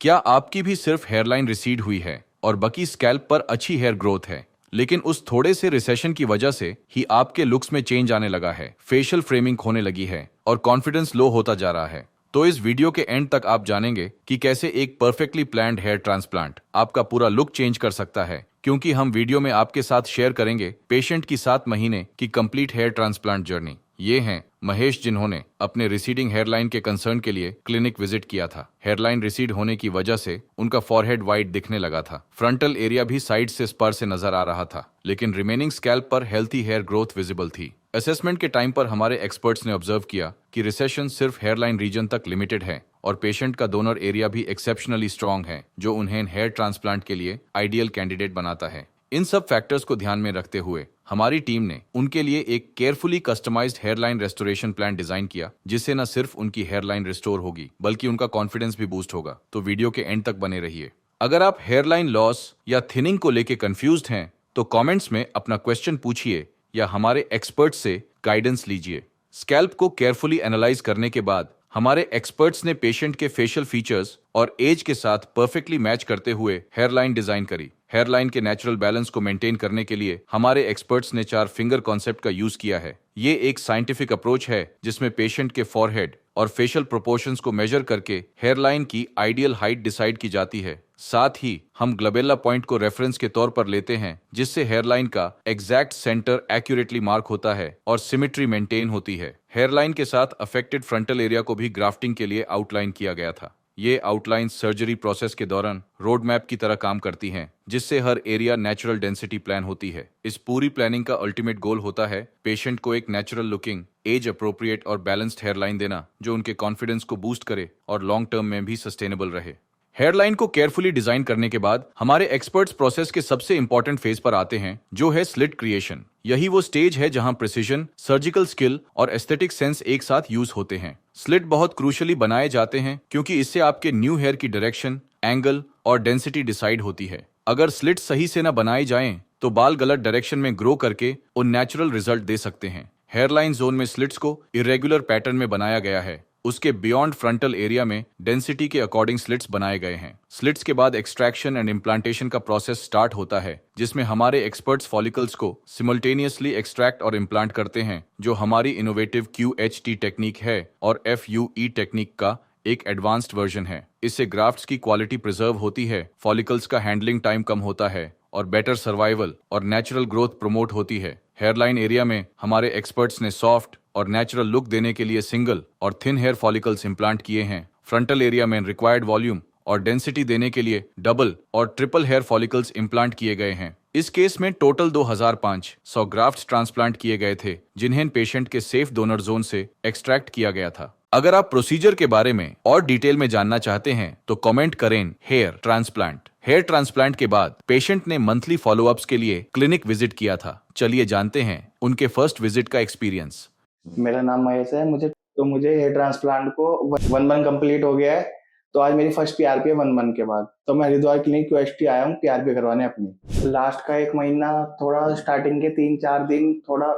क्या आपकी भी सिर्फ हेयरलाइन रिसीड हुई है और बाकी स्कैल्प पर अच्छी हेयर ग्रोथ है, लेकिन उस थोड़े से रिसेशन की वजह से ही आपके लुक्स में चेंज आने लगा है, फेशियल फ्रेमिंग होने लगी है और कॉन्फिडेंस लो होता जा रहा है? तो इस वीडियो के एंड तक आप जानेंगे कि कैसे एक परफेक्टली प्लान्ड हेयर ट्रांसप्लांट आपका पूरा लुक चेंज कर सकता है, क्योंकि हम वीडियो में आपके साथ शेयर करेंगे पेशेंट की 7 महीने की कंप्लीट हेयर ट्रांसप्लांट जर्नी। ये हैं महेश, जिन्होंने अपने रिसीडिंग हेयरलाइन के कंसर्न के लिए क्लिनिक विजिट किया था। हेयरलाइन रिसीड होने की वजह से उनका फॉरहेड वाइड दिखने लगा था, फ्रंटल एरिया भी साइड से स्पर से नजर आ रहा था, लेकिन रिमेनिंग स्कैल्प पर हेल्थी हेयर ग्रोथ विजिबल थी। असेसमेंट के टाइम पर हमारे एक्सपर्ट्स ने ऑब्जर्व किया कि रिसेशन सिर्फ हेयरलाइन रीजन तक लिमिटेड है और पेशेंट का डोनर एरिया भी एक्सेप्शनली स्ट्रांग है, जो उन्हें हेयर ट्रांसप्लांट के लिए आइडियल कैंडिडेट बनाता है। इन सब फैक्टर्स को ध्यान में रखते हुए हमारी टीम ने उनके लिए एक carefully customized hairline restoration plan design किया, जिससे न सिर्फ उनकी हेयरलाइन रिस्टोर होगी बल्कि उनका कॉन्फिडेंस भी बूस्ट होगा। तो वीडियो के एंड तक बने रहिए। अगर आप हेयरलाइन लॉस या थिनिंग को लेके कंफ्यूज्ड हैं तो कमेंट्स में अपना क्वेश्चन पूछिए या हमारे एक्सपर्ट से गाइडेंस लीजिए। स्कैल्प को केयरफुली एनालाइज करने के बाद हमारे एक्सपर्ट्स ने पेशेंट के फेशियल फीचर्स और एज के साथ परफेक्टली मैच करते हुए हेयरलाइन डिजाइन करी। हेयरलाइन के नेचुरल बैलेंस को मेंटेन करने के लिए हमारे एक्सपर्ट्स ने 4 फिंगर कॉन्सेप्ट का यूज किया है। ये एक साइंटिफिक अप्रोच है जिसमें पेशेंट के फॉरहेड और फेशियल प्रोपोर्शंस को मेजर करके हेयरलाइन की आइडियल हाइट डिसाइड की जाती है। साथ ही हम ग्लोबेला पॉइंट को रेफरेंस के तौर पर लेते हैं, जिससे हेयरलाइन का एग्जैक्ट सेंटर एक्यूरेटली मार्क होता है और सिमेट्री मेंटेन होती है। हेयरलाइन के साथ अफेक्टेड फ्रंटल एरिया को भी ग्राफ्टिंग के लिए आउटलाइन किया गया था। ये आउटलाइन सर्जरी प्रोसेस के दौरान रोड मैप की तरह काम करती हैं, जिससे हर एरिया नेचुरल डेंसिटी प्लान होती है। इस पूरी प्लानिंग का अल्टीमेट गोल होता है पेशेंट को एक नेचुरल लुकिंग, एज अप्रोप्रिएट और बैलेंस्ड हेयरलाइन देना, जो उनके कॉन्फिडेंस को बूस्ट करे और लॉन्ग टर्म में भी सस्टेनेबल रहे। हेयरलाइन को केयरफुली डिजाइन करने के बाद हमारे एक्सपर्ट्स प्रोसेस के सबसे इंपॉर्टेंट फेज पर आते हैं, जो है स्लिट क्रिएशन। यही वो स्टेज है जहां प्रिसीजन, सर्जिकल स्किल और एस्थेटिक सेंस एक साथ यूज होते हैं। स्लिट बहुत क्रूशियली बनाए जाते हैं क्योंकि इससे आपके न्यू हेयर की डायरेक्शन, एंगल और डेंसिटी डिसाइड होती है। अगर स्लिट सही से न बनाए जाएं तो बाल गलत डायरेक्शन में ग्रो करके उननेचुरल रिजल्ट दे सकते हैं। हेयरलाइन जोन में स्लिट्स को इरेगुलर पैटर्न में बनाया गया है। उसके बियॉन्ड फ्रंटल एरिया में डेंसिटी के अकॉर्डिंग स्लिट्स बनाए गए हैं। स्लिट्स के बाद एक्सट्रैक्शन एंड इम्प्लांटेशन का प्रोसेस स्टार्ट होता है, जिसमें हमारे एक्सपर्ट्स फॉलिकल्स को सिमल्टेनियसली एक्सट्रैक्ट और इम्प्लांट करते हैं, जो हमारी इनोवेटिव QHT टेक्निक है और FUE टेक्निक का एक एडवांस्ड वर्जन है। इससे ग्राफ्ट्स की क्वालिटी प्रिजर्व होती है, फॉलिकल्स का हैंडलिंग टाइम कम होता है और बेटर सर्वाइवल और नेचुरल ग्रोथ प्रमोट होती है। हेयरलाइन एरिया में हमारे एक्सपर्ट्स ने सॉफ्ट और नेचुरल लुक देने के लिए सिंगल और थिन हेयर फॉलिकल्स इम्प्लांट किए हैं। फ्रंटल एरिया में रिक्वायर्ड वॉल्यूम और डेंसिटी देने के लिए डबल और ट्रिपल हेयर फॉलिकल्स इम्प्लांट किए गए हैं। इस केस में टोटल 2500 ग्राफ्ट्स ट्रांसप्लांट किए गए थे, जिन्हें पेशेंट के सेफ डोनर जोन से एक्सट्रैक्ट किया गया था। अगर आप प्रोसीजर के बारे में और डिटेल में जानना चाहते हैं तो कमेंट करें हेयर ट्रांसप्लांट। हेयर ट्रांसप्लांट के बाद पेशेंट ने मंथली फॉलोअप्स के लिए क्लिनिक विजिट किया था। चलिए जानते हैं उनके फर्स्ट विजिट का एक्सपीरियंस। मेरा नाम महेश है। मुझे हेयर ट्रांसप्लांट को 1 मंथ कंप्लीट हो गया है। तो आज मेरी फर्स्ट PRP है 1 मंथ के बाद। तो मैं हरिद्वार क्लिनिक QHT आया हूँ PRP करवाने अपनी। लास्ट का 1 महीना थोड़ा स्टार्टिंग के 3-4 दिन थोड़ा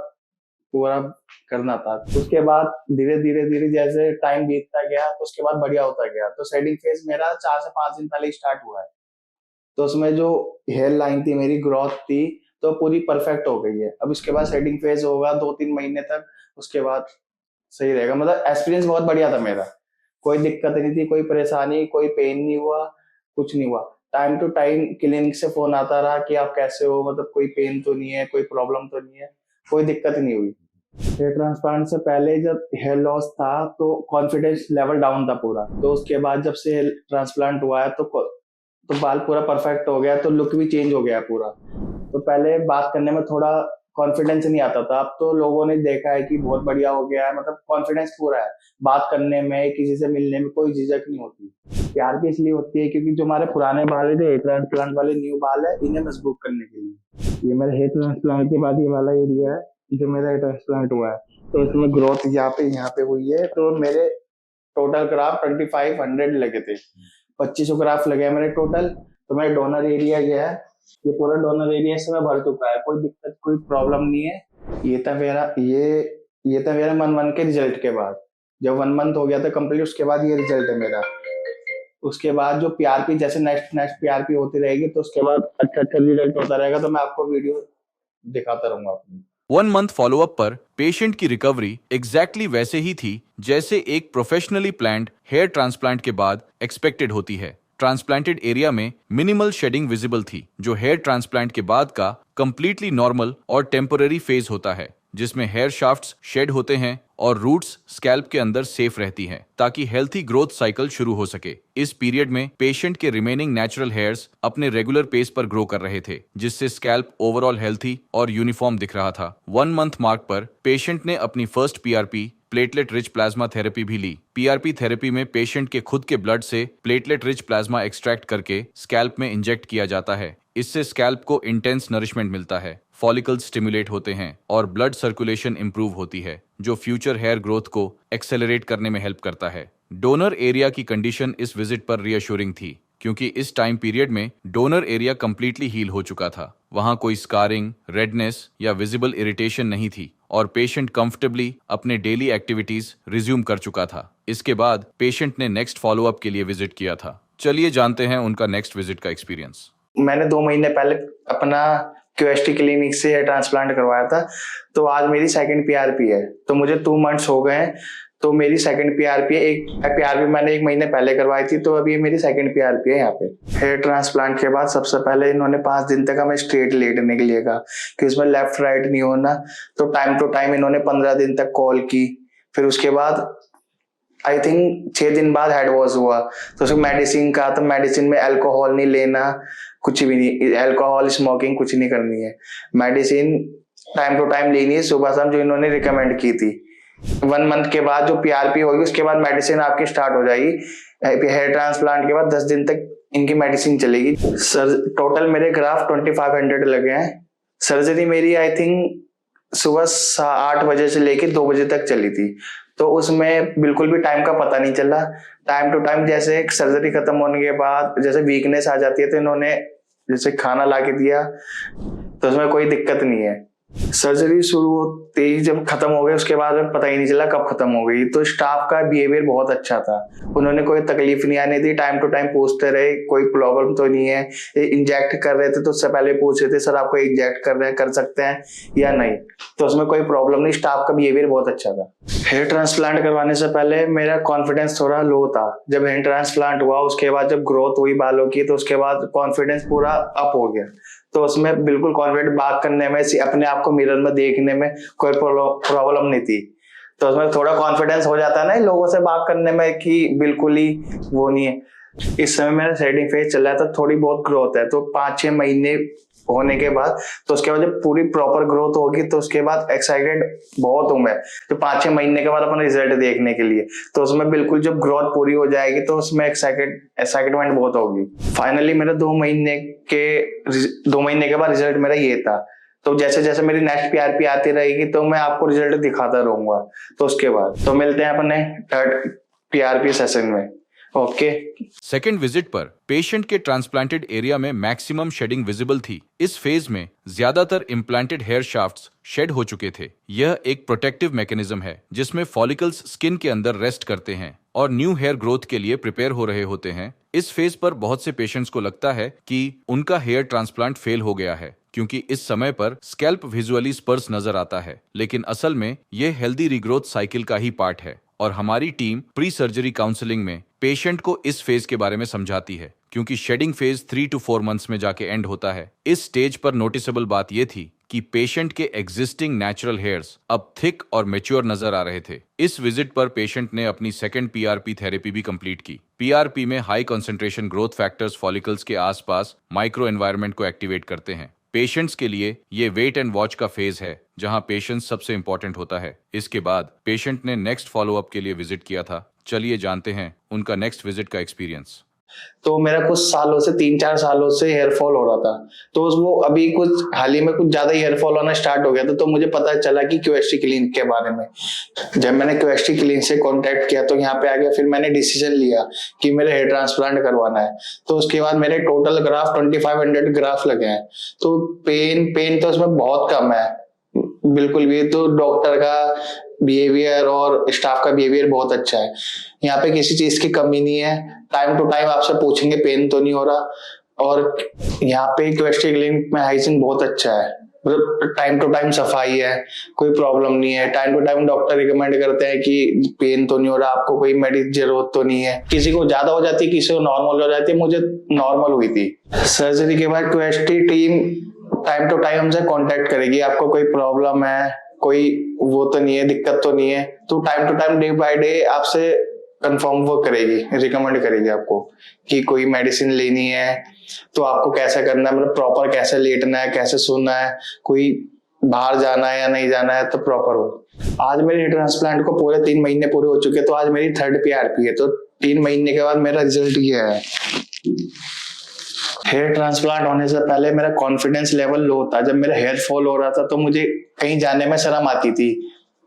पूरा करना था। उसके बाद धीरे धीरे जैसे टाइम बीतता गया तो उसके बाद बढ़िया होता गया। तो शेडिंग फेज मेरा 4 से 5 दिन पहले स्टार्ट हुआ है। तो उसमें जो हेयर लाइन थी, मेरी ग्रोथ थी, तो पूरी परफेक्ट हो गई है। अब इसके बाद शेडिंग फेज होगा 2-3 महीने तक, उसके बाद सही रहेगा। मतलब एक्सपीरियंस बहुत बढ़िया था मेरा। कोई दिक्कत नहीं थी, कोई परेशानी, कोई पेन नहीं हुआ, कुछ नहीं हुआ। टाइम टू टाइम क्लिनिक से फोन आता रहा कि आप कैसे हो, मतलब कोई पेन तो नहीं है, कोई प्रॉब्लम तो नहीं है, कोई दिक्कत नहीं हुई। हेयर ट्रांसप्लांट से पहले जब हेयर लॉस था तो कॉन्फिडेंस लेवल डाउन था पूरा। तो उसके बाद जब से हेयर ट्रांसप्लांट हुआ है तो बाल पूरा परफेक्ट हो गया, तो लुक भी चेंज हो गया पूरा। तो पहले बात करने में थोड़ा कॉन्फिडेंस नहीं आता था। अब तो लोगों ने देखा है कि बहुत बढ़िया हो गया है, मतलब कॉन्फिडेंस पूरा है। बात करने में, किसी से मिलने में कोई झिझक नहीं होती। प्यार भी इसलिए होती है क्योंकि जो हमारे पुराने बाल है, जो हेयर ट्रांसप्लांट वाले न्यू बाल है, इन्हें मजबूत करने के लिए। ये मेरे हेयर ट्रांसप्लांट के बाद ये वाला एरिया है जो मेरा हेयर ट्रांसप्लांट हुआ है। तो इसमें ग्रोथ यहाँ पे हुई है। तो मेरे टोटल ग्राफ 2500 लगे थे। 2500 ग्राफ लगे मेरे टोटल। तो मेरा डोनर एरिया ये है, ये पूरा डोनर एरिया से मैं भर चुका है। कोई दिक्कत, कोई प्रॉब्लम नहीं है। ये था मेरा 1 मंथ के रिजल्ट के बाद। जब 1 मंथ हो गया था कंप्लीट, उसके बाद ये रिजल्ट है मेरा। उसके बाद जो पीआरपी जैसे नेक्स्ट नेक्स्ट पीआरपी होती रहेगी तो उसके बाद अच्छा अच्छा रिजल्ट होता रहेगा, तो मैं आपको वीडियो दिखाता रहूंगा अपनी। 1 मंथ फॉलोअप पर पेशेंट की रिकवरी एग्जैक्टली वैसे ही थी जैसे एक प्रोफेशनली प्लान्ड हेयर ट्रांसप्लांट के बाद एक्सपेक्टेड होती है। ट्रांसप्लांटेड एरिया में मिनिमल शेडिंग विजिबल थी, जो हेयर ट्रांसप्लांट के बाद का कंप्लीटली नॉर्मल और टेम्पररी फेज होता है, जिसमें हेयर शाफ्ट्स शेड होते हैं और रूट्स स्कैल्प के अंदर सेफ रहती हैं ताकि हेल्थी ग्रोथ साइकिल शुरू हो सके। इस पीरियड में पेशेंट के रिमेनिंग नेचुरल हेयर्स अपने रेगुलर पेस पर ग्रो कर रहे थे, जिससे स्कैल्प ओवरऑल हेल्थी और यूनिफॉर्म दिख रहा था। 1 मंथ मार्क पर पेशेंट ने अपनी first PRP platelet rich plasma therapy भी ली। पीआरपी थेरेपी में पेशेंट के खुद के ब्लड से प्लेटलेट रिच प्लाज्मा एक्सट्रैक्ट करके स्कैल्प में इंजेक्ट किया जाता है। इससे स्कैल्प को इंटेंस नरिशमेंट मिलता है, फॉलिकल्स स्टिमुलेट होते हैं और ब्लड सर्कुलेशन इंप्रूव होती है, जो फ्यूचर हेयर ग्रोथ को एक्सेलरेट करने में हेल्प करता है। डोनर एरिया की कंडीशन इस विजिट पर रीअश्योरिंग थी, क्योंकि इस टाइम पीरियड में डोनर एरिया कंप्लीटली हील हो चुका था। वहां कोई स्कारिंग, रेडनेस या विजिबल इरिटेशन नहीं थी और पेशेंट कंफर्टेबली अपने डेली एक्टिविटीज रिज्यूम कर चुका था। इसके बाद पेशेंट ने नेक्स्ट फॉलोअप के लिए विजिट किया था। चलिए जानते हैं उनका नेक्स्ट विजिट का एक्सपीरियंस। मैंने 2 महीने पहले अपना क्यूएसटी क्लिनिक से हेयर ट्रांसप्लांट करवाया था, तो आज मेरी सेकंड पीआरपी है। तो मुझे 2 मंथ्स हो गए हैं, तो मेरी सेकंड पीआरपी है। एक पीआरपी मैंने 1 महीने पहले करवाई थी, तो अभी मेरी सेकंड पीआरपी है यहाँ पे। हेयर ट्रांसप्लांट के बाद सबसे पहले इन्होंने 5 दिन तक हमें स्ट्रेट लेटने के लिए कहा कि उसमें लेफ्ट राइट नहीं होना, तो टाइम टू टाइम इन्होंने 15 दिन तक कॉल की। फिर उसके बाद आई थिंक 6 दिन बाद हेड वॉश हुआ, तो उसमें मेडिसिन का, तो मेडिसिन में अल्कोहल नहीं लेना, कुछ भी नहीं, अल्कोहल स्मोकिंग कुछ नहीं करनी है, मेडिसिन टाइम टू टाइम लेनी है सुबह शाम, जो इन्होंने रिकमेंड की थी। 1 मंथ के बाद जो पीआरपी होगी उसके बाद मेडिसिन आपकी स्टार्ट हो जाएगी। हेयर ट्रांसप्लांट के बाद 10 दिन तक इनकी मेडिसिन चलेगी। सर टोटल मेरे ग्राफ 2500 लगे हैं। सर्जरी मेरी आई थिंक सुबह 8 बजे से लेकर 2 बजे तक चली थी, तो उसमें बिल्कुल भी टाइम का पता नहीं चला। टाइम टू टाइम जैसे सर्जरी खत्म होने के बाद जैसे वीकनेस आ जाती है, तो इन्होंने जैसे खाना ला के दिया, तो उसमें कोई दिक्कत नहीं है। सर्जरी शुरू होते ही जब खत्म हो गई उसके बाद पता ही नहीं चला कब खत्म हो गई। तो स्टाफ का बिहेवियर बहुत अच्छा था, उन्होंने कोई तकलीफ नहीं आने दी, टाइम टू टाइम पूछते रहे कोई प्रॉब्लम तो नहीं है। इंजेक्ट कर रहे थे तो उससे पहले पूछ रहे थे सर आपको इंजेक्ट कर रहे हैं, कर सकते हैं या नहीं, तो उसमें कोई प्रॉब्लम नहीं। स्टाफ का बिहेवियर बहुत अच्छा था। हेयर ट्रांसप्लांट करवाने से पहले मेरा कॉन्फिडेंस थोड़ा लो था। जब हेयर ट्रांसप्लांट हुआ उसके बाद जब ग्रोथ हुई बालों की, तो उसके बाद कॉन्फिडेंस पूरा अप हो गया। तो उसमें बिल्कुल कॉन्फिडेंट बात करने में, अपने आप को मिरर में देखने में कोई प्रॉब्लम नहीं थी। तो उसमें थोड़ा कॉन्फिडेंस हो जाता है ना लोगों से बात करने में कि बिल्कुल ही वो नहीं है। इस समय मेरा सेटिंग फेज चल रहा था, थोड़ी बहुत ग्रोथ है, तो 5-6 महीने होने के बाद, तो उसके बाद जब पूरी प्रॉपर ग्रोथ होगी तो उसके बाद एक्साइटेड बहुत हूं मैं, तो 5-6 महीने के बाद अपना रिजल्ट देखने के लिए। तो उसमें बिल्कुल जब ग्रोथ पूरी हो जाएगी तो उसमें एक्साइटमेंट बहुत होगी। फाइनली मेरा 2 महीने के बाद रिजल्ट मेरा ये था। तो जैसे जैसे मेरी नेक्स्ट पीआरपी आती रहेगी तो मैं आपको रिजल्ट दिखाता रहूंगा। तो उसके बाद तो मिलते हैं अपने थर्ड पीआरपी सेशन में। ओके। सेकेंड विजिट पर पेशेंट के ट्रांसप्लांटेड एरिया में मैक्सिमम शेडिंग विजिबल थी। इस फेज में ज्यादातर इम्प्लांटेड हेयर शाफ्ट्स शेड हो चुके थे। यह एक प्रोटेक्टिव मैकेनिज्म है जिसमें फॉलिकल्स स्किन के अंदर रेस्ट करते हैं और न्यू हेयर ग्रोथ के लिए प्रिपेयर हो रहे होते हैं। इस फेज पर बहुत से पेशेंट्स को लगता है कि उनका हेयर ट्रांसप्लांट फेल हो गया है, क्योंकि इस समय पर स्कैल्प विजुअली स्पर्स नजर आता है, लेकिन असल में यह हेल्दी रीग्रोथ साइकिल का ही पार्ट है। और हमारी टीम प्री सर्जरी काउंसलिंग में पेशेंट को इस फेज के बारे में समझाती है, क्योंकि शेडिंग फेज 3 to 4 मंथ्स में जाके एंड होता है। इस स्टेज पर नोटिसेबल बात यह थी कि पेशेंट के एग्जिस्टिंग नेचुरल हेयर्स अब थिक और मैच्योर नजर आ रहे थे। इस विजिट पर पेशेंट ने अपनी सेकंड पीआरपी थेरेपी भी कंप्लीट की। पीआरपी में high concentration growth factors follicles के आसपास माइक्रो एनवायरनमेंट को एक्टिवेट करते हैं। पेशेंट्स के लिए ये वेट एंड वॉच का फेज है, जहां पेशेंस सबसे इंपॉर्टेंट होता है। इसके बाद पेशेंट ने नेक्स्ट फॉलोअप के लिए विजिट किया था। चलिए जानते हैं उनका नेक्स्ट विजिट का एक्सपीरियंस। तो मेरा कुछ सालों से 3-4 सालों से हेयर फॉल हो रहा था, तो वो अभी कुछ हाल ही में कुछ ज्यादा हेयर फॉल होना स्टार्ट हो गया था। तो मुझे पता चला कि क्यूएसटी क्लिनिक के बारे में। जब मैंने क्यूएसटी क्लिनिक से कांटेक्ट किया तो यहाँ पे आ गया, फिर मैंने डिसीजन लिया कि मेरे हेयर ट्रांसप्लांट करवाना है। तो उसके बाद मेरे टोटल ग्राफ 2500 ग्राफ लगे हैं। तो पेन तो उसमें बहुत कम है बिल्कुल भी। तो डॉक्टर का बिहेवियर और स्टाफ का बिहेवियर बहुत अच्छा है, यहाँ पे किसी चीज की कमी नहीं है। टाइम टू टाइम आपसे पूछेंगे पेन तो नहीं हो रहा। और यहाँ पे क्वेस्टी क्लिनिक में हाइजीन बहुत अच्छा है, मतलब टाइम टू टाइम सफाई है, कोई प्रॉब्लम नहीं है। Time to time doctor recommend करते हैं कि पेन तो नहीं हो रहा, आपको कोई मेडिसिन जरूरत तो नहीं है। किसी को ज्यादा हो जाती है, किसी को नॉर्मल हो जाती है, मुझे नॉर्मल हुई थी। सर्जरी के बाद क्वेस्टी टीम टाइम टू टाइम हमसे कांटेक्ट करेगी, आपको कोई प्रॉब्लम है, कोई वो तो नहीं है, दिक्कत तो नहीं है, तो time to time day by day आपसे कंफर्म वो करेगी, रिकमेंड करेगी आपको कि कोई मेडिसिन लेनी है तो आपको कैसे करना है, मतलब प्रॉपर कैसे लेटना है, कैसे सोना है, कोई बाहर जाना है या नहीं जाना है तो प्रॉपर हो। आज मेरे ट्रांसप्लांट को पूरे 3 महीने पूरे हो चुके, तो आज मेरी 3rd PRP है। तो 3 महीने के बाद मेरा रिजल्ट ये है। हेयर ट्रांसप्लांट होने से पहले मेरा कॉन्फिडेंस लेवल लो था। जब मेरा हेयर फॉल हो रहा था तो मुझे कहीं जाने में शर्म आती थी।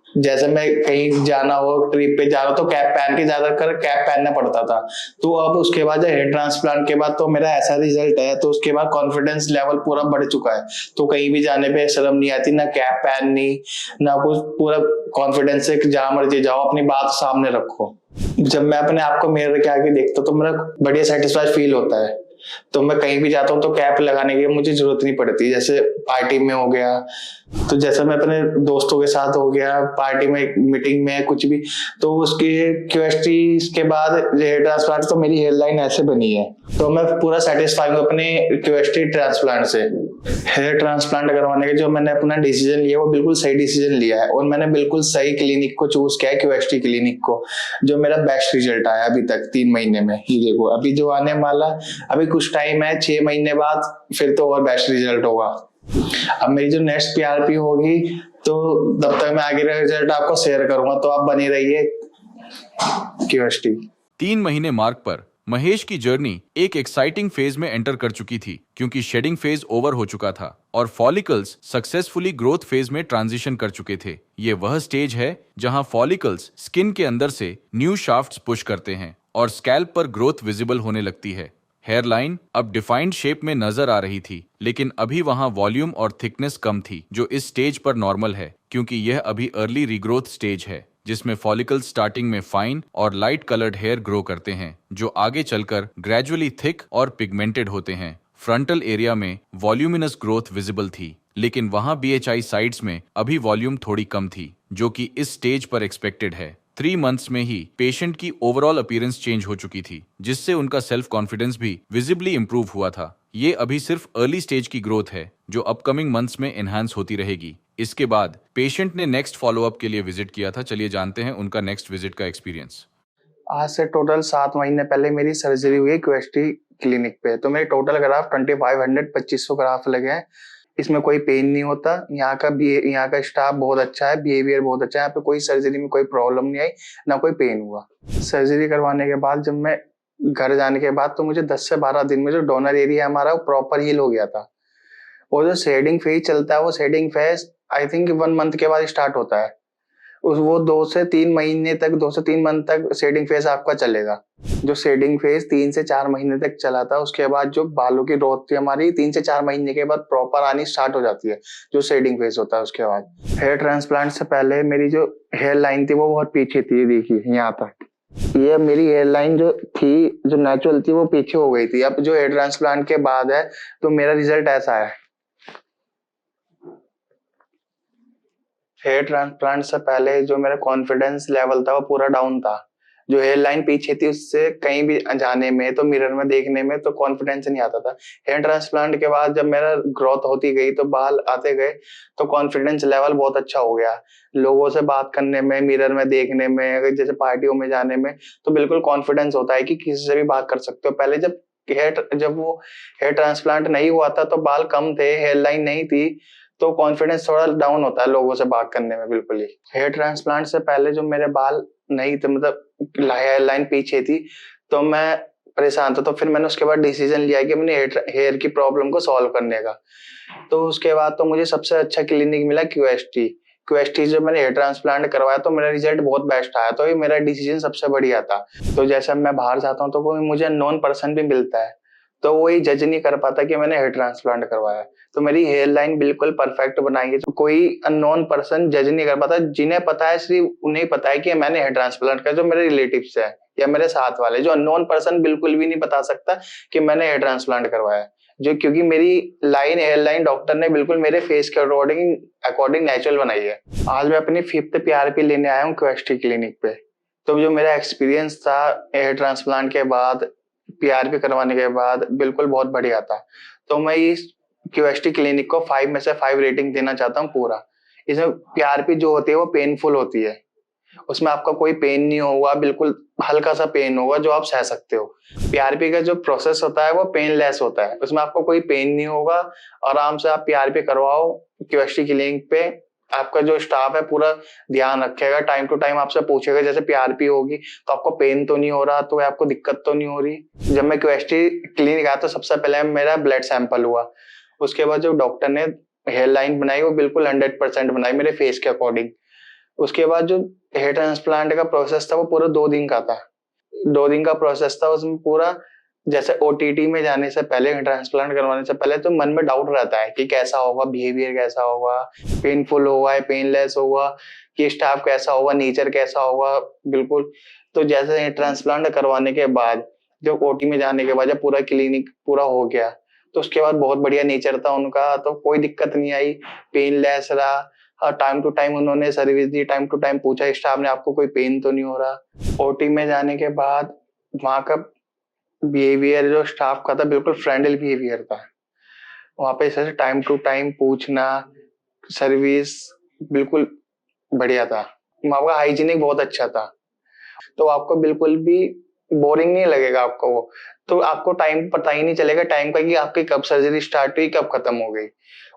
जैसे मैं कहीं जाना हो, ट्रिप पे जा रहा हो तो कैप पहन के, ज्यादातर कैप पहनना पड़ता था। तो अब उसके बाद जो हेयर ट्रांसप्लांट के बाद तो मेरा ऐसा रिजल्ट है, तो उसके बाद कॉन्फिडेंस लेवल पूरा बढ़ चुका है। तो कहीं भी जाने पे शर्म नहीं आती, ना कैप पहननी ना कुछ, पूरा कॉन्फिडेंस से जहां मर्जी जाओ, अपनी बात सामने रखो। जब मैं अपने आप को मिरर के आगे देखता हूँ तो मेरा बढ़िया सेटिस्फाइड फील होता है। तो मैं कहीं भी जाता हूँ तो कैप लगाने की मुझे जरूरत नहीं पड़ती। जैसे पार्टी में हो गया, तो जैसे मैं अपने दोस्तों के साथ हो गया, पार्टी में, मीटिंग में, कुछ भी, तो उसकी क्यूएसटी के बाद हेयर ट्रांसप्लांट तो मेरी हेयर लाइन ऐसे बनी है। तो मैं पूरा सेटिस्फाई हूँ अपने क्यूएसटी ट्रांसप्लांट से। हेयर ट्रांसप्लांट करवाने के जो मैंने अपना डिसीजन लिया वो बिल्कुल सही डिसीजन लिया है, और मैंने बिल्कुल सही क्लिनिक को चूज किया है, क्यूएसटी क्लिनिक को, जो मेरा बेस्ट रिजल्ट आया अभी तक 3 महीने में। ये देखो अभी जो आने वाला, अभी कुछ टाइम है, 6 महीने बाद फिर तो और बेस्ट रिजल्ट होगा। अब मेरी जो नेक्स्ट PRP होगी तो तब तक मैं आगे का रिजल्ट आपको शेयर करूंगा, तो आप बने रहिए क्यूएसटी। 3 महीने मार्क पर महेश की जर्नी एक एक्साइटिंग फेज में एंटर कर चुकी थी, क्योंकि शेडिंग फेज ओवर हो चुका था और फॉलिकल्स सक्सेसफुली ग्रोथ फेज में ट्रांजिशन कर चुके थे। ये वह स्टेज है जहां फॉलिकल्स स्किन के अंदर से न्यू शाफ्ट्स पुश करते हैं और स्कैल्प पर ग्रोथ विजिबल होने लगती है। हेयरलाइन अब डिफाइंड शेप में नजर आ रही थी, लेकिन अभी वहां वॉल्यूम और थिकनेस कम थी, जो इस स्टेज पर नॉर्मल है, क्योंकि यह अभी अर्ली रीग्रोथ स्टेज है, जिसमें फॉलिकल्स स्टार्टिंग में फाइन और लाइट कलर्ड हेयर ग्रो करते हैं, जो आगे चलकर ग्रेजुअली थिक और पिगमेंटेड होते हैं। फ्रंटल एरिया में वॉल्यूमिनस ग्रोथ विजिबल थी, लेकिन वहां BHI साइड्स में अभी वॉल्यूम थोड़ी कम थी, जो कि इस स्टेज पर एक्सपेक्टेड है। 3 मंथ्स में ही पेशेंट की ओवरऑल अपीयरेंस चेंज हो चुकी थी, जिससे उनका सेल्फ कॉन्फिडेंस भी विजिबली इंप्रूव हुआ था। ये अभी सिर्फ अर्ली स्टेज की ग्रोथ है, जो अपकमिंग मंथ्स में एनहांस होती रहेगी। इसके बाद पेशेंट ने नेक्स्ट फॉलोअप के लिए विजिट किया था। चलिए जानते हैं उनका नेक्स्ट विजिट का एक्सपीरियंस। आज से टोटल 7 महीने पहले मेरी सर्जरी हुई क्यूएसटी क्लिनिक पे। तो मेरे टोटल ग्राफ 2500 2500 ग्राफ लगे हैं। इसमें कोई पेन नहीं होता। यहाँ का स्टाफ बहुत अच्छा है, बिहेवियर बहुत अच्छा है। यहाँ पे कोई सर्जरी में कोई प्रॉब्लम नहीं आई, ना कोई पेन हुआ। सर्जरी करवाने के बाद जब मैं घर जाने के बाद तो मुझे 10 से 12 दिन में जो डोनर एरिया हमारा वो प्रॉपर हील हो गया था। और जो शेडिंग फेज चलता है, वो shedding phase I think 1 month के बाद स्टार्ट होता है। वो 2 से 3 महीने तक, 2 से 3 मंथ तक शेडिंग फेज आपका चलेगा। जो शेडिंग फेज 3 से 4 महीने तक चला था, उसके बाद जो बालों की ग्रोथ थी हमारी 3 से 4 महीने के बाद प्रॉपर आनी स्टार्ट हो जाती है, जो शेडिंग फेज होता है उसके बाद। हेयर ट्रांसप्लांट से पहले मेरी जो हेयर लाइन थी वो बहुत पीछे थी, देखिए यहाँ तक। ये मेरी हेयर लाइन जो थी, जो नेचुरल थी, वो पीछे हो गई थी। अब जो हेयर ट्रांसप्लांट के बाद है तो मेरा रिजल्ट ऐसा है। हेयर ट्रांसप्लांट से पहले जो मेरा कॉन्फिडेंस लेवल था वो पूरा डाउन था। जो हेयर लाइन पीछे थी उससे कहीं भी जाने में, तो मिरर में देखने में तो कॉन्फिडेंस नहीं आता था। हेयर ट्रांसप्लांट के बाद जब मेरा ग्रोथ होती गई तो बाल आते गए, तो कॉन्फिडेंस लेवल बहुत अच्छा हो गया। लोगों से बात करने में, मिरर में देखने में, अगर जैसे पार्टियों में जाने में, तो बिल्कुल कॉन्फिडेंस होता है कि किसी से भी बात कर सकते हो। पहले जब वो हेयर ट्रांसप्लांट नहीं हुआ था तो बाल कम थे, हेयर लाइन नहीं थी, तो कॉन्फिडेंस थोड़ा डाउन होता है लोगों से बात करने में। बिल्कुल ही हेयर ट्रांसप्लांट से पहले जो मेरे बाल नहीं थे, मतलब हेयर लाइन पीछे थी, तो मैं परेशान था। तो फिर मैंने उसके बाद डिसीजन लिया कि मैंने हेयर की प्रॉब्लम को सॉल्व करने का। तो उसके बाद तो मुझे सबसे अच्छा क्लिनिक मिला क्यूएसटी। जब मैंने हेयर ट्रांसप्लांट करवाया तो मेरा रिजल्ट बहुत बेस्ट आया, तो ये मेरा डिसीजन सबसे बढ़िया था। तो जैसे मैं बाहर जाता हूँ तो कोई मुझे नॉन पर्सन भी मिलता है, तो वो ही जज नहीं कर पाता कि मैंने हेयर ट्रांसप्लांट करवाया। तो मेरी हेयर लाइन बिल्कुल परफेक्ट बनाई है, तो कोई अननोन पर्सन जज नहीं कर पाता। जिन्हें पता है सिर्फ उन्हें पता है कि मैंने हेयर ट्रांसप्लांट किया, जो मेरे रिलेटिव्स है। या मेरे साथ वाले, जो अननोन पर्सन बिल्कुल भी नहीं बता सकता कि मैंने हेयर ट्रांसप्लांट करवाया, जो क्योंकि मेरी लाइन हेयर लाइन डॉक्टर ने बिल्कुल मेरे फेस के अकॉर्डिंग नेचुरल बनाई है। आज मैं अपनी 5th PRP लेने आया हूँ क्वेस्टी क्लिनिक पे। तो जो मेरा एक्सपीरियंस था हेयर ट्रांसप्लांट के बाद, PRP करवाने के बाद, बिल्कुल बहुत बढ़िया था। तो मैं इस क्वेस्टी क्लिनिक को 5 में से 5 रेटिंग देना चाहता हूँ पूरा। इसमें PRP जो होती है वो पेनफुल होती है, उसमें आपका कोई पेन नहीं होगा, बिल्कुल हल्का सा पेन होगा जो आप सह सकते हो। PRP का जो प्रोसेस होता है वो पेनलेस होता है, उसमें आपको कोई पेन नहीं होगा। आराम से आप PRP करवाओ क्वेस्टी क्लिनिक पे। आपका जो स्टाफ है पूरा ध्यान रखेगा, टाइम टू टाइम आपसे पूछेगा जैसे PRP होगी तो आपको पेन तो नहीं हो रहा, तो आपको दिक्कत तो नहीं हो रही। जब मैं क्वेस्टी क्लिनिक आया तो सबसे पहले मेरा ब्लड सैंपल हुआ। उसके बाद जो डॉक्टर ने हेयर लाइन बनाई वो बिल्कुल 100% बनाई मेरे फेस के अकॉर्डिंग। उसके बाद जो हेयर ट्रांसप्लांट का प्रोसेस था वो पूरा 2 दिन का था। 2 दिन का प्रोसेस था, उसमें पूरा जैसे OTT में जाने से पहले, ट्रांसप्लांट करवाने से पहले तो मन में डाउट रहता है कि कैसा होगा, बिहेवियर कैसा होगा, पेनफुल होगा या पेनलेस होगा, कि स्टाफ कैसा होगा, नेचर कैसा होगा, बिल्कुल। तो जैसे ट्रांसप्लांट करवाने के बाद, जो OT में जाने के बाद जब पूरा क्लिनिक पूरा हो गया तो उसके बाद बहुत बढ़िया नेचर था उनका, तो कोई दिक्कत नहीं आई, पेनलेस रहा। और टाइम टू टाइम उन्होंने सर्विस दी, टाइम टू टाइम पूछा स्टाफ ने आपको कोई पेन तो नहीं हो रहा। OT में जाने के बाद वहाँ का बिहेवियर जो स्टाफ का था बिल्कुल फ्रेंडली बिहेवियर था। वहाँ पे जैसे टाइम टू टाइम पूछना, सर्विस बिल्कुल बढ़िया था। वहाँ का हाइजीनिक बहुत अच्छा था, तो आपको बिल्कुल भी बोरिंग नहीं लगेगा आपको वो। तो आपको टाइम पता ही नहीं चलेगा टाइम का कि आपकी कब सर्जरी स्टार्ट हुई कब खत्म हो गई।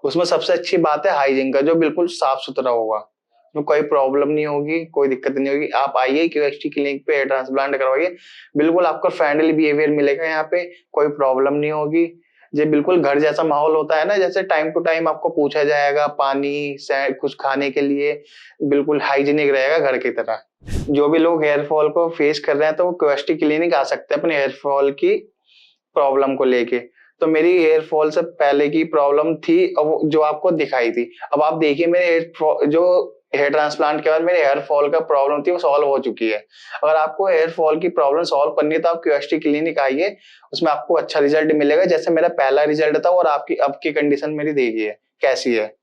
उसमें सबसे अच्छी बात है हाइजीन का, जो बिल्कुल साफ सुथरा होगा, तो कोई प्रॉब्लम नहीं होगी, कोई दिक्कत नहीं होगी। आप आइए क्वेस्टी क्लिनिक पे हेयर ट्रांसप्लांट करवाइए, बिल्कुल आपको फ्रेंडली बिहेवियर मिलेगा, यहाँ पे कोई प्रॉब्लम नहीं होगी। ये बिल्कुल घर जैसा माहौल होता है ना, जैसे टाइम टू टाइम आपको पूछा जाएगा पानी से कुछ खाने के लिए, बिल्कुल हाइजीनिक रहेगा घर की तरह। जो भी लोग हेयर फॉल को फेस कर रहे हैं तो वो क्वेस्टी क्लिनिक आ सकते हैं अपने हेयर फॉल की प्रॉब्लम को लेके। तो मेरी हेयर फॉल से पहले की प्रॉब्लम थी जो आपको दिखाई थी। अब आप देखिए मेरे जो हेयर ट्रांसप्लांट के बाद मेरे हेयर फॉल का प्रॉब्लम थी वो सॉल्व हो चुकी है। अगर आपको हेयर फॉल की प्रॉब्लम सॉल्व करनी है तो आप क्वेस्टी क्लिनिक आइए, उसमें आपको अच्छा रिजल्ट मिलेगा। जैसे मेरा पहला रिजल्ट था और आपकी अब की कंडीशन मेरी देखिए कैसी है।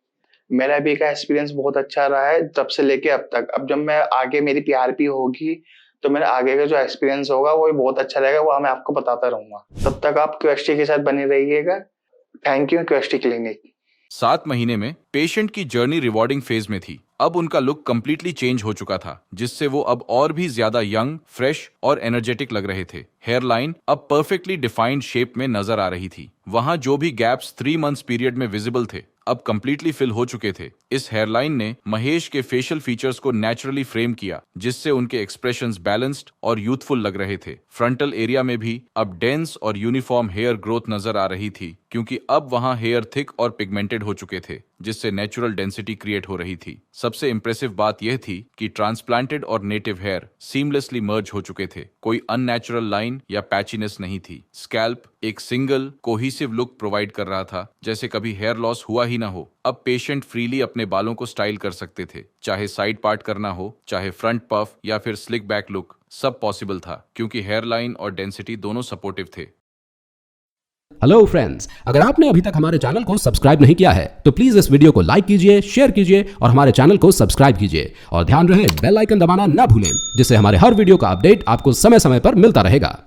मेरा अभी का एक्सपीरियंस बहुत अच्छा रहा है तब से लेके अब तक। अब जब मैं आगे मेरी PRP होगी तो मेरा आगे का जो एक्सपीरियंस होगा वो भी बहुत अच्छा रहेगा, वो मैं आपको बताता रहूंगा। तब तक आप क्वेस्टी के साथ बने रहिएगा। Thank you क्वेस्टी clinic. 7 महीने में पेशेंट की जर्नी रिवॉर्डिंग फेज में थी। अब उनका लुक कंप्लीटली चेंज हो चुका था, जिससे वो अब और भी ज्यादा यंग, फ्रेश और एनर्जेटिक लग रहे थे। हेयर लाइन अब परफेक्टली डिफाइंड शेप में नजर आ रही थी। वहां जो भी गैप्स 3 मंथ्स पीरियड में विजिबल थे अब कंप्लीटली फिल हो चुके थे। इस हेयरलाइन ने महेश के फेशियल फीचर्स को नेचुरली फ्रेम किया, जिससे उनके एक्सप्रेशंस बैलेंस्ड और यूथफुल लग रहे थे। फ्रंटल एरिया में भी अब डेंस और यूनिफॉर्म हेयर ग्रोथ नजर आ रही थी, क्योंकि अब वहां हेयर थिक और पिगमेंटेड हो चुके थे, जिससे नेचुरल डेंसिटी क्रिएट हो रही थी। सबसे इंप्रेसिव बात यह थी कि ट्रांसप्लांटेड और नेटिव हेयर सीमलेसली मर्ज हो चुके थे। कोई अननेचुरल लाइन या पैचीनेस नहीं थी। स्कैल्प एक सिंगल कोहिसिव लुक प्रोवाइड कर रहा था, जैसे कभी हेयर लॉस हुआ ही ना हो। अब पेशेंट फ्रीली अपने बालों को स्टाइल कर सकते थे, चाहे साइड पार्ट करना हो, चाहे फ्रंट पफ या फिर स्लिक बैक लुक, सब पॉसिबल था, क्योंकि हेयर लाइन और डेंसिटी दोनों सपोर्टिव थे। हेलो फ्रेंड्स, अगर आपने अभी तक हमारे चैनल को सब्सक्राइब नहीं किया है तो प्लीज इस वीडियो को लाइक कीजिए, शेयर कीजिए और हमारे चैनल को सब्सक्राइब कीजिए। और ध्यान रहे बेल आइकन दबाना ना भूलें, जिससे हमारे हर वीडियो का अपडेट आपको समय समय पर मिलता रहेगा।